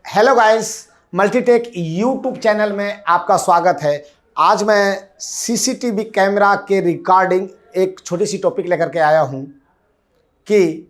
Hello guys, Multitech YouTube channel में आपका स्वागत है। आज मैं सीसीटीवी कैमरा के रिकॉर्डिंग एक छोटी सी टॉपिक लेकर के आया हूं कि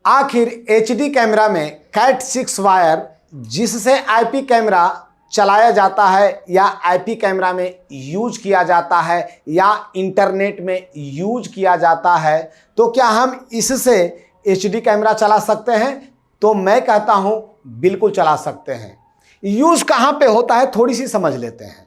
आखिर एचडी कैमरा में कैट 6 वायर जिससे आईपी कैमरा चलाया जाता है या आईपी कैमरा में यूज किया जाता है या इंटरनेट में यूज किया जाता है, तो क्या हम इससे एचडी कैमरा चला सकते हैं? तो मैं कहता हूं बिल्कुल चला सकते हैं। यूज कहां पे होता है थोड़ी सी समझ लेते हैं।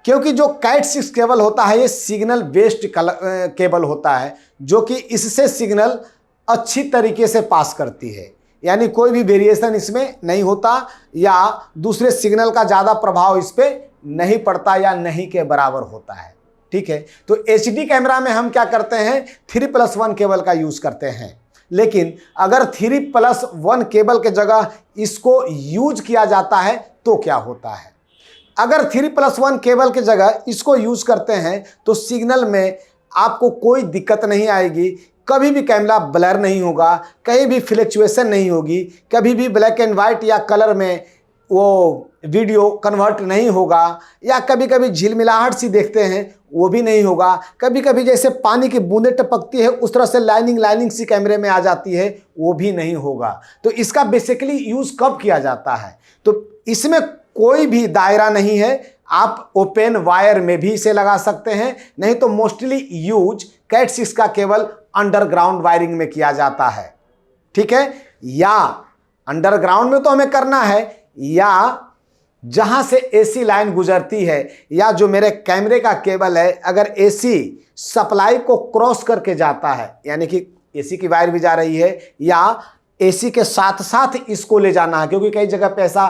क्योंकि जो कैट 6 केबल होता है ये सिग्नल बेस्ड केबल होता है, जो कि इससे सिग्नल अच्छी तरीके से पास करती है, यानी कोई भी वेरिएशन इसमें नहीं होता या दूसरे सिग्नल का ज़्यादा प्रभाव इस पर नहीं पड़ता या नहीं के बराबर होता है। ठीक है, तो एचडी कैमरा में हम क्या करते हैं, 3+1 केबल का यूज़ करते हैं। लेकिन अगर 3+1 केबल के जगह इसको यूज किया जाता है तो क्या होता है? अगर 3+1 केबल के जगह इसको यूज करते हैं तो सिग्नल में आपको कोई दिक्कत नहीं आएगी, कभी भी कैमरा ब्लर नहीं होगा, कहीं भी फ्लक्चुएशन नहीं होगी, कभी भी ब्लैक एंड वाइट या कलर में वो वीडियो कन्वर्ट नहीं होगा, या कभी कभी झिलमिलाहट सी देखते हैं वो भी नहीं होगा, कभी कभी जैसे पानी की बूंदें टपकती है उस तरह से लाइनिंग सी कैमरे में आ जाती है, वो भी नहीं होगा। तो इसका बेसिकली यूज़ कब किया जाता है? तो इसमें कोई भी दायरा नहीं है, आप ओपन वायर में भी इसे लगा सकते हैं, नहीं तो मोस्टली यूज कैट 6 का केबल अंडरग्राउंड वायरिंग में किया जाता है। ठीक है, या अंडरग्राउंड में तो हमें करना है, या जहां से एसी लाइन गुजरती है या जो मेरे कैमरे का केबल है अगर एसी सप्लाई को क्रॉस करके जाता है, यानी कि एसी की वायर भी जा रही है या एसी के साथ साथ इसको ले जाना है, क्योंकि कई जगह पे ऐसा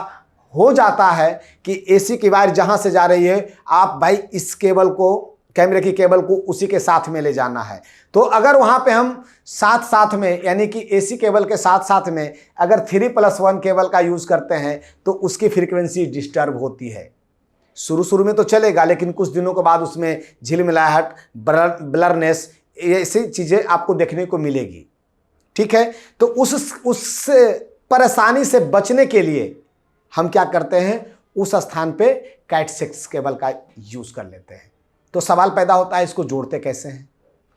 हो जाता है कि एसी की वायर जहां से जा रही है आप भाई इस केबल को, कैमरे की केबल को उसी के साथ में ले जाना है। तो अगर वहां पे हम साथ साथ में, यानी कि एसी केबल के साथ साथ में अगर 3+1 केबल का यूज करते हैं तो उसकी फ्रीक्वेंसी डिस्टर्ब होती है। शुरू में तो चलेगा, लेकिन कुछ दिनों के बाद उसमें झिलमिलाहट, ब्लरनेस, ऐसी चीजें आपको देखने को मिलेगी। ठीक है, तो उस परेशानी से बचने के लिए हम क्या करते हैं, उस स्थान पे कैट 6 केबल का यूज कर लेते हैं। तो सवाल पैदा होता है इसको जोड़ते कैसे हैं?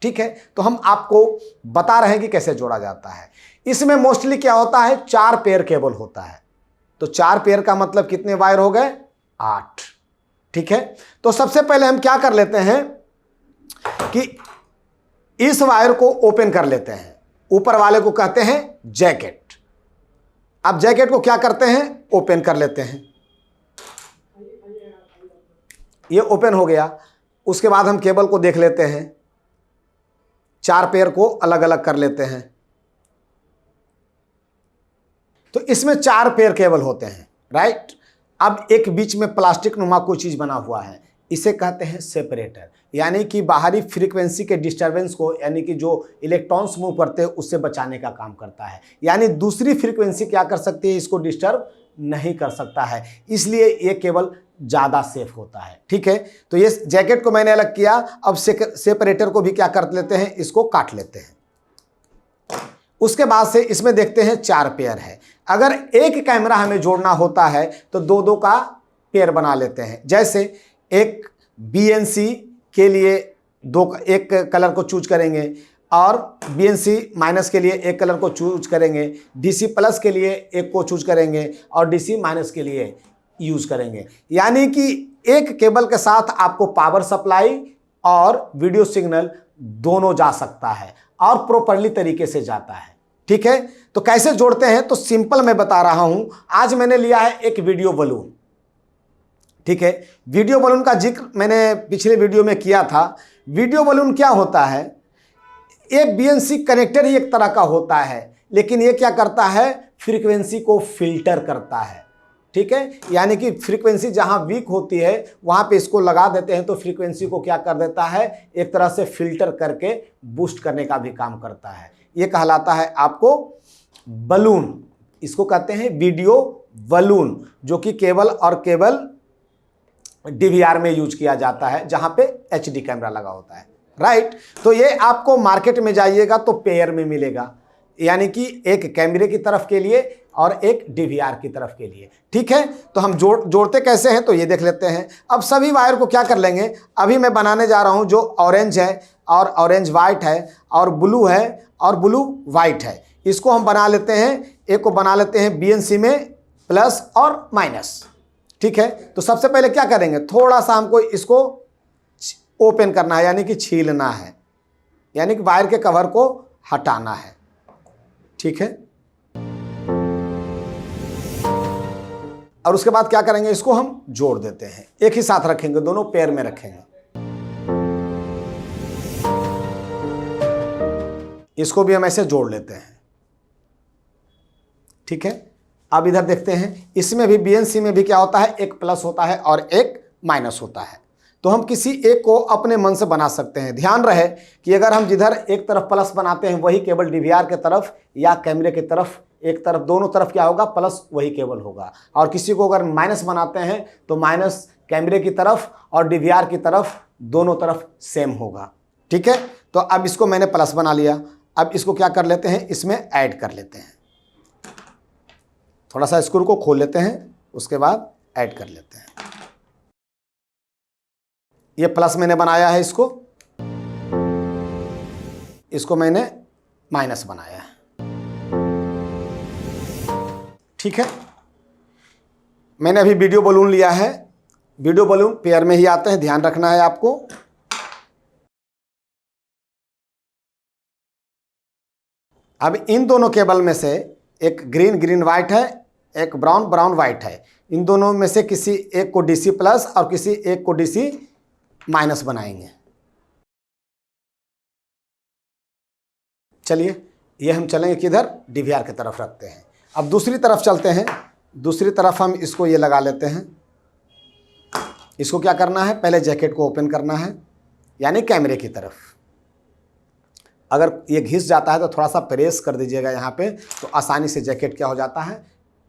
ठीक है, तो हम आपको बता रहे हैं कि कैसे जोड़ा जाता है। इसमें मोस्टली क्या होता है, 4 पेयर केबल होता है। तो 4 पेयर का मतलब कितने वायर हो गए? 8। ठीक है, तो सबसे पहले हम क्या कर लेते हैं कि इस वायर को ओपन कर लेते हैं। ऊपर वाले को कहते हैं जैकेट। अब जैकेट को क्या करते हैं, ओपन कर लेते हैं। ये ओपन हो गया। उसके बाद हम केबल को देख लेते हैं, 4 पेयर को अलग अलग कर लेते हैं। तो इसमें 4 पेयर केबल होते हैं, राइट। अब एक बीच में प्लास्टिक नुमा कोई चीज बना हुआ है, इसे कहते हैं सेपरेटर, यानी कि बाहरी फ्रीक्वेंसी के डिस्टरबेंस को, यानी कि जो इलेक्ट्रॉन्स मूव करते हैं उससे बचाने का काम करता है। यानी दूसरी फ्रीक्वेंसी क्या कर सकती है, इसको डिस्टर्ब नहीं कर सकता है, इसलिए ये केबल ज़्यादा सेफ होता है। ठीक है, तो ये जैकेट को मैंने अलग किया। अब सेपरेटर को भी क्या कर लेते हैं, इसको काट लेते हैं। उसके बाद से इसमें देखते हैं 4 पेयर है। अगर एक कैमरा हमें जोड़ना होता है तो 2-2 का पेयर बना लेते हैं। जैसे एक बीएनसी के लिए एक कलर को चूज करेंगे और बीएनसी माइनस के लिए एक कलर को चूज करेंगे, डीसी प्लस के लिए एक को चूज करेंगे और डीसी माइनस के लिए यूज करेंगे। यानी कि एक केबल के साथ आपको पावर सप्लाई और वीडियो सिग्नल दोनों जा सकता है और प्रॉपर्ली तरीके से जाता है। ठीक है, तो कैसे जोड़ते हैं, तो सिंपल मैं बता रहा हूं। आज मैंने लिया है एक वीडियो बलून। ठीक है, वीडियो बलून का जिक्र मैंने पिछले वीडियो में किया था। वीडियो बलून क्या होता है, ये बीएनसी कनेक्टर ही एक तरह का होता है, लेकिन ये क्या करता है, फ्रीक्वेंसी को फिल्टर करता है। ठीक है, यानी कि फ्रीक्वेंसी जहां वीक होती है वहां पे इसको लगा देते हैं तो फ्रीक्वेंसी को क्या कर देता है, एक तरह से फिल्टर करके बूस्ट करने का भी काम करता है। ये कहलाता है आपको बलून, इसको कहते हैं वीडियो बलून, जो कि केबल और केबल डीवीआर में यूज किया जाता है जहां पे एचडी कैमरा लगा होता है, राइट। तो ये आपको मार्केट में जाइएगा तो पेयर में मिलेगा। यानी कि एक कैमरे की तरफ के लिए और एक डीवीआर की तरफ के लिए। ठीक है, तो हम जोड़ते कैसे हैं तो ये देख लेते हैं। अब सभी वायर को क्या कर लेंगे, अभी मैं बनाने जा रहा हूं जो ऑरेंज है और ऑरेंज वाइट है और ब्लू है और ब्लू वाइट है, इसको हम बना लेते हैं, एक को बना लेते हैं बीएनसी में प्लस और माइनस। ठीक है, तो सबसे पहले क्या करेंगे, थोड़ा सा हमको इसको ओपन करना है, यानी कि छीलना है, यानी कि वायर के कवर को हटाना है। ठीक है, और उसके बाद क्या करेंगे, इसको हम जोड़ देते हैं, एक ही साथ रखेंगे, दोनों पेयर में रखेंगे। इसको भी हम ऐसे जोड़ लेते हैं। ठीक है, अब इधर देखते हैं, इसमें भी बीएनसी में भी क्या होता है, एक प्लस होता है और एक माइनस होता है। तो हम किसी एक को अपने मन से बना सकते हैं। ध्यान रहे कि अगर हम जिधर एक तरफ प्लस बनाते हैं वही केवल डीवीआर के तरफ या कैमरे की तरफ, एक तरफ, दोनों तरफ क्या होगा, प्लस वही केबल होगा। और किसी को अगर माइनस बनाते हैं तो माइनस कैमरे की तरफ और डीवीआर की तरफ, दोनों तरफ सेम होगा। ठीक है, तो अब इसको मैंने प्लस बना लिया, अब इसको क्या कर लेते हैं, इसमें ऐड कर लेते हैं। थोड़ा सा स्क्रू को खोल लेते हैं, उसके बाद ऐड कर लेते हैं। ये प्लस मैंने बनाया है, इसको मैंने माइनस बनाया है। ठीक है, मैंने अभी वीडियो बलून लिया है, वीडियो बलून पेयर में ही आते हैं, ध्यान रखना है आपको। अब इन दोनों केबल में से एक ग्रीन ग्रीन वाइट है, एक ब्राउन ब्राउन वाइट है, इन दोनों में से किसी एक को डीसी प्लस और किसी एक को डीसी माइनस बनाएंगे। चलिए, ये हम चलेंगे किधर, डीवीआर की तरफ रखते हैं। अब दूसरी तरफ चलते हैं, दूसरी तरफ हम इसको ये लगा लेते हैं। इसको क्या करना है, पहले जैकेट को ओपन करना है, यानी कैमरे की तरफ। अगर ये घिस जाता है तो थोड़ा सा प्रेस कर दीजिएगा यहाँ पे, तो आसानी से जैकेट क्या हो जाता है,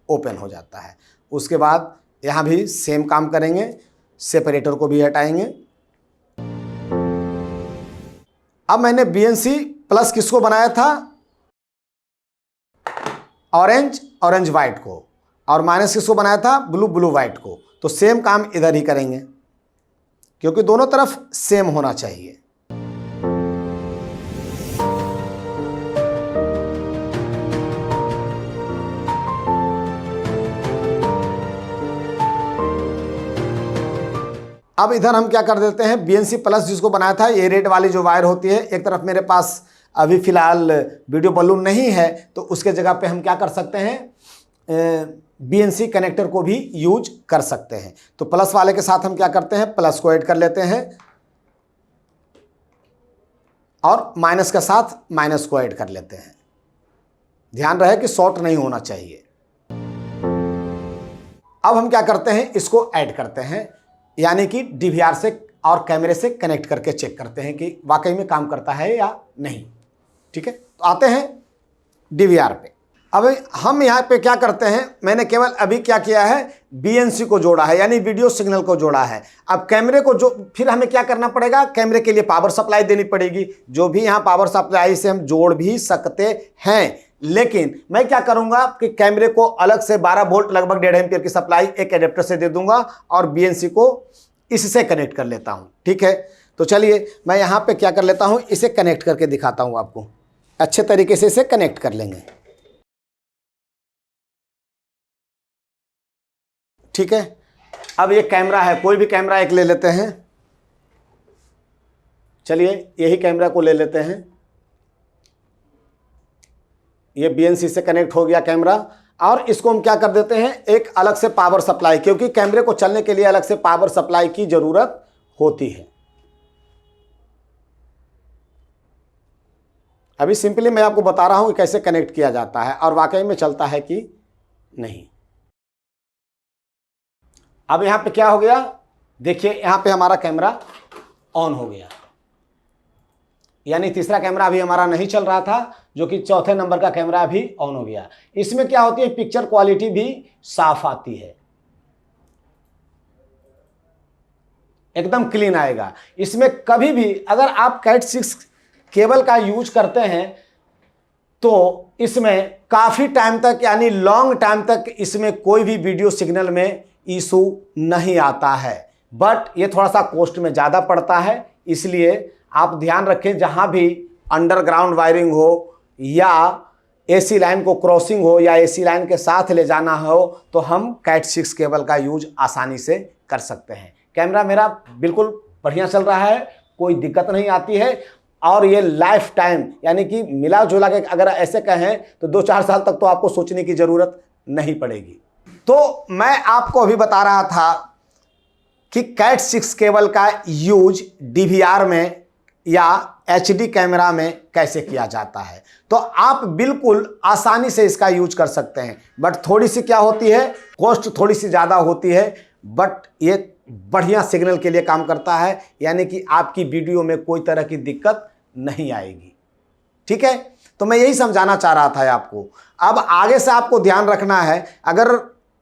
ओपन हो जाता है। उसके बाद यहाँ भी सेम काम करेंगे, सेपरेटर को भी हटाएंगे। अब मैंने बीएनसी प्लस किसको बनाया था, ऑरेंज ऑरेंज वाइट को, और माइनस किसको बनाया था, ब्लू ब्लू वाइट को। तो सेम काम इधर ही करेंगे, क्योंकि दोनों तरफ सेम होना चाहिए। अब इधर हम क्या कर देते हैं, बीएनसी प्लस जिसको बनाया था, ये रेड वाली जो वायर होती है, एक तरफ मेरे पास अभी फ़िलहाल वीडियो बलून नहीं है, तो उसके जगह पे हम क्या कर सकते हैं, बीएनसी कनेक्टर को भी यूज कर सकते हैं। तो प्लस वाले के साथ हम क्या करते हैं, प्लस को ऐड कर लेते हैं और माइनस के साथ माइनस को ऐड कर लेते हैं। ध्यान रहे कि शॉर्ट नहीं होना चाहिए। अब हम क्या करते हैं, इसको ऐड करते हैं, यानी कि डीवीआर से और कैमरे से कनेक्ट करके चेक करते हैं कि वाकई में काम करता है या नहीं। ठीक है, तो आते हैं डीवीआर पे। अब हम यहाँ पे क्या करते हैं, मैंने केवल अभी क्या किया है, बीएनसी को जोड़ा है, यानी वीडियो सिग्नल को जोड़ा है। अब कैमरे को जो, फिर हमें क्या करना पड़ेगा, कैमरे के लिए पावर सप्लाई देनी पड़ेगी, जो भी यहाँ पावर सप्लाई से हम जोड़ भी सकते हैं। लेकिन मैं क्या करूंगा कि कैमरे को अलग से 12 वोल्ट लगभग 1.5 एम्पीयर की सप्लाई एक एडेप्टर से दे दूंगा और बीएनसी को इससे कनेक्ट कर लेता हूं। ठीक है, तो चलिए मैं यहां पे क्या कर लेता हूं, इसे कनेक्ट करके दिखाता हूं आपको। अच्छे तरीके से इसे कनेक्ट कर लेंगे। ठीक है, अब ये कैमरा है, कोई भी कैमरा एक ले लेते हैं। चलिए यही कैमरा को ले लेते हैं। ये बीएनसी से कनेक्ट हो गया कैमरा, और इसको हम क्या कर देते हैं, एक अलग से पावर सप्लाई, क्योंकि कैमरे को चलने के लिए अलग से पावर सप्लाई की जरूरत होती है। अभी सिंपली मैं आपको बता रहा हूं कि कैसे कनेक्ट किया जाता है और वाकई में चलता है कि नहीं। अब यहां पे क्या हो गया, देखिए यहां पे हमारा कैमरा ऑन हो गया, यानी तीसरा कैमरा अभी हमारा नहीं चल रहा था, जो कि चौथे नंबर का कैमरा भी ऑन हो गया। इसमें क्या होती है, पिक्चर क्वालिटी भी साफ आती है, एकदम क्लीन आएगा। इसमें कभी भी अगर आप कैट 6 केबल का यूज करते हैं तो इसमें काफ़ी टाइम तक यानी लॉन्ग टाइम तक इसमें कोई भी वीडियो सिग्नल में इशू नहीं आता है। बट ये थोड़ा सा कॉस्ट में ज़्यादा पड़ता है, इसलिए आप ध्यान रखें जहाँ भी अंडरग्राउंड वायरिंग हो या एसी लाइन को क्रॉसिंग हो या एसी लाइन के साथ ले जाना हो तो हम कैट 6 केबल का यूज आसानी से कर सकते हैं। कैमरा मेरा बिल्कुल बढ़िया चल रहा है, कोई दिक्कत नहीं आती है और ये लाइफ टाइम यानी कि मिला जुला के अगर ऐसे कहें तो 2-4 साल तक तो आपको सोचने की ज़रूरत नहीं पड़ेगी। तो मैं आपको अभी बता रहा था कि कैट 6 केबल का यूज DVR में या HD कैमरा में कैसे किया जाता है। तो आप बिल्कुल आसानी से इसका यूज कर सकते हैं, बट थोड़ी सी क्या होती है, कॉस्ट थोड़ी सी ज़्यादा होती है, बट ये बढ़िया सिग्नल के लिए काम करता है, यानी कि आपकी वीडियो में कोई तरह की दिक्कत नहीं आएगी। ठीक है, तो मैं यही समझाना चाह रहा था आपको। अब आगे से आपको ध्यान रखना है, अगर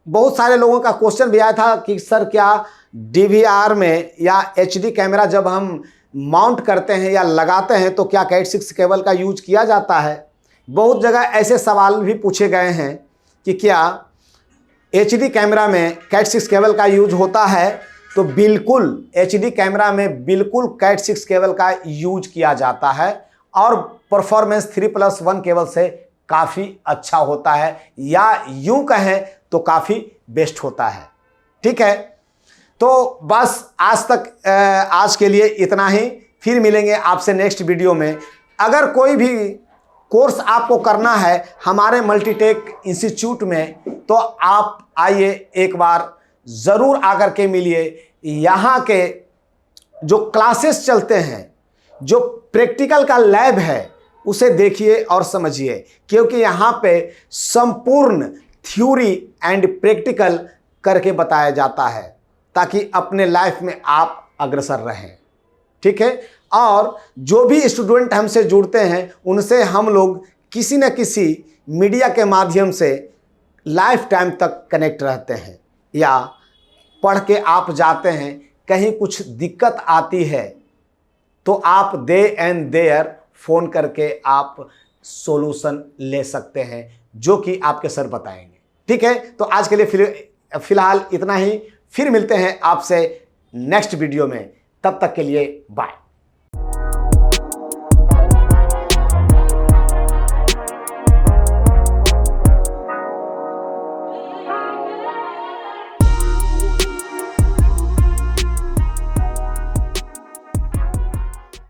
बहुत सारे लोगों का क्वेश्चन भी आया था कि सर क्या DVR में या HD कैमरा जब हम माउंट करते हैं या लगाते हैं तो क्या कैट 6 केबल का यूज किया जाता है। बहुत जगह ऐसे सवाल भी पूछे गए हैं कि क्या HD कैमरा में कैट 6 केबल का यूज होता है। तो बिल्कुल HD कैमरा में बिल्कुल कैट 6 केबल का यूज किया जाता है और परफॉर्मेंस 3+1 केबल से काफ़ी अच्छा होता है, या यूं कहें तो काफ़ी बेस्ट होता है। ठीक है, तो बस आज के लिए इतना ही। फिर मिलेंगे आपसे नेक्स्ट वीडियो में। अगर कोई भी कोर्स आपको करना है हमारे मल्टीटेक इंस्टीट्यूट में तो आप आइए, एक बार ज़रूर आकर के मिलिए। यहाँ के जो क्लासेस चलते हैं, जो प्रैक्टिकल का लैब है उसे देखिए और समझिए, क्योंकि यहाँ पे संपूर्ण थ्योरी एंड प्रैक्टिकल करके बताया जाता है ताकि अपने लाइफ में आप अग्रसर रहें। ठीक है, और जो भी स्टूडेंट हमसे जुड़ते हैं उनसे हम लोग किसी न किसी मीडिया के माध्यम से लाइफ टाइम तक कनेक्ट रहते हैं, या पढ़ के आप जाते हैं कहीं कुछ दिक्कत आती है तो आप दे एंड देयर फ़ोन करके आप सॉल्यूशन ले सकते हैं, जो कि आपके सर बताएंगे। ठीक है, तो आज के लिए फिलहाल इतना ही। फिर मिलते हैं आपसे नेक्स्ट वीडियो में, तब तक के लिए बाय।